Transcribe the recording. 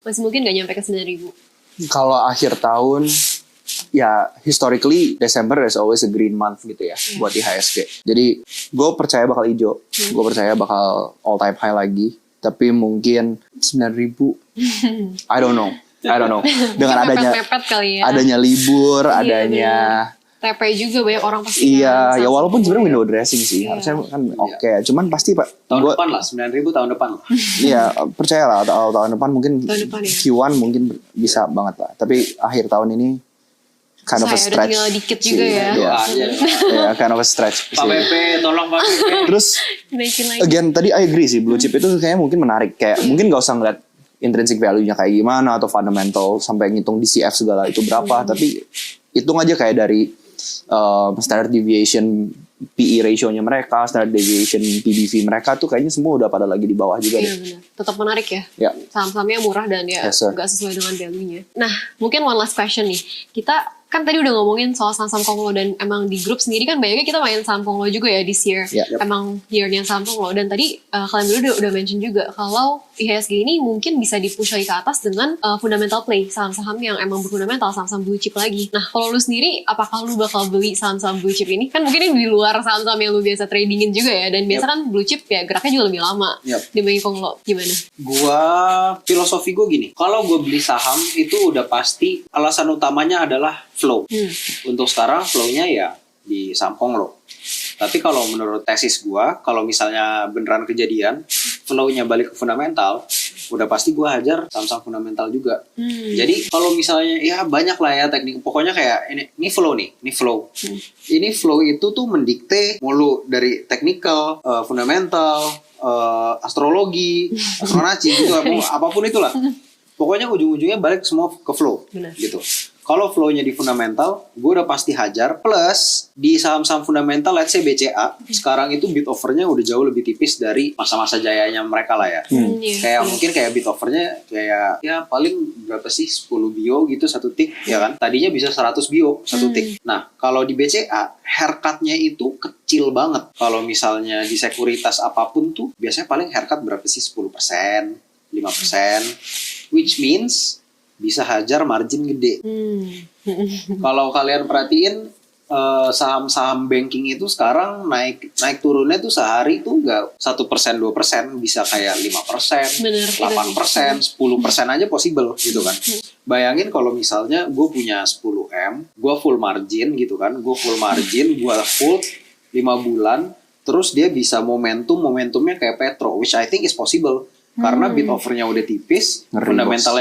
Masih mungkin nggak nyampe ke 9.000. Kalau akhir tahun, ya historically Desember is always a green month gitu ya buat IHSG. Jadi gue percaya bakal hijau, gue percaya bakal all time high lagi. Tapi mungkin 9.000, I don't know. Dengan adanya libur, adanya TP juga banyak orang pasti. Iya, ya walaupun sebenarnya window dressing sih, harusnya kan oke. Cuman pasti Pak tahun depan lah, 9.000 tahun depan lah. Iya, percayalah tahun depan mungkin Q1 mungkin bisa banget lah. Tapi akhir tahun ini kind of a stretch. Tinggal dikit juga ya. Iya, kind of a stretch. Pak PP, tolong Pak PP. Terus again tadi I agree sih, blue chip itu kayaknya mungkin menarik. Kayak mungkin gak usah ngeliat intrinsic value-nya kayak gimana atau fundamental sampai ngitung DCF segala itu berapa, tapi hitung aja kayak dari standard deviation PE ratio-nya mereka, standard deviation PBV mereka tuh kayaknya semua udah pada lagi di bawah juga deh. Benar. Tetap menarik ya. Saham-sahamnya murah dan ya nggak sesuai dengan value-nya. Nah, mungkin one last question nih. Kita kan tadi udah ngomongin soal saham-saham Konglo dan emang di grup sendiri kan banyaknya kita main saham Konglo juga ya this year. Emang year-nya saham Konglo. Dan tadi kalian berdua udah mention juga kalau IHSG ini mungkin bisa dipush lagi ke atas dengan fundamental play, saham-saham yang emang berfundamental, saham-saham blue chip lagi. Nah, kalau lu sendiri apakah lu bakal beli saham-saham blue chip ini? Kan mungkin ini di luar saham-saham yang lu biasa tradingin juga ya, dan biasa kan blue chip ya geraknya juga lebih lama dibanding Konglo. Gimana? Filosofi gue gini, kalau gue beli saham itu udah pasti alasan utamanya adalah flow. Untuk sekarang flow-nya ya di saham Konglo. Tapi kalau menurut tesis gue, kalau misalnya beneran kejadian flow-nya balik ke fundamental, udah pasti gue hajar saham-saham fundamental juga. Jadi kalau misalnya ya banyak lah ya teknik, pokoknya kayak ini flow nih, ini flow. Ini flow itu tuh mendikte mulu dari technical, fundamental, astrologi, astronaci gitu, apapun itulah. Pokoknya ujung-ujungnya balik semua ke flow. Gitu. Kalau flow-nya di fundamental, gue udah pasti hajar. Plus, di saham-saham fundamental, let's say BCA, sekarang itu bid offer-nya udah jauh lebih tipis dari masa-masa jayanya mereka lah ya. Mungkin kayak bid offer-nya kayak, ya paling berapa sih, 10 bio gitu, satu tick, ya kan? Tadinya bisa 100 bio, satu tick. Nah, kalau di BCA, haircut-nya itu kecil banget. Kalau misalnya di sekuritas apapun tuh, biasanya paling haircut berapa sih? 10%, 5%, which means bisa hajar margin gede. Kalau kalian perhatiin saham-saham banking itu sekarang naik turunnya tuh sehari tuh nggak 1%, 2%, bisa kayak 5%, 8%, 10% aja possible gitu kan. Bayangin kalau misalnya gue punya 10M, gue full margin gitu kan, gue full 5 bulan, terus dia bisa momentumnya kayak Petro, which I think is possible. Karena bid offernya udah tipis, fundamentalnya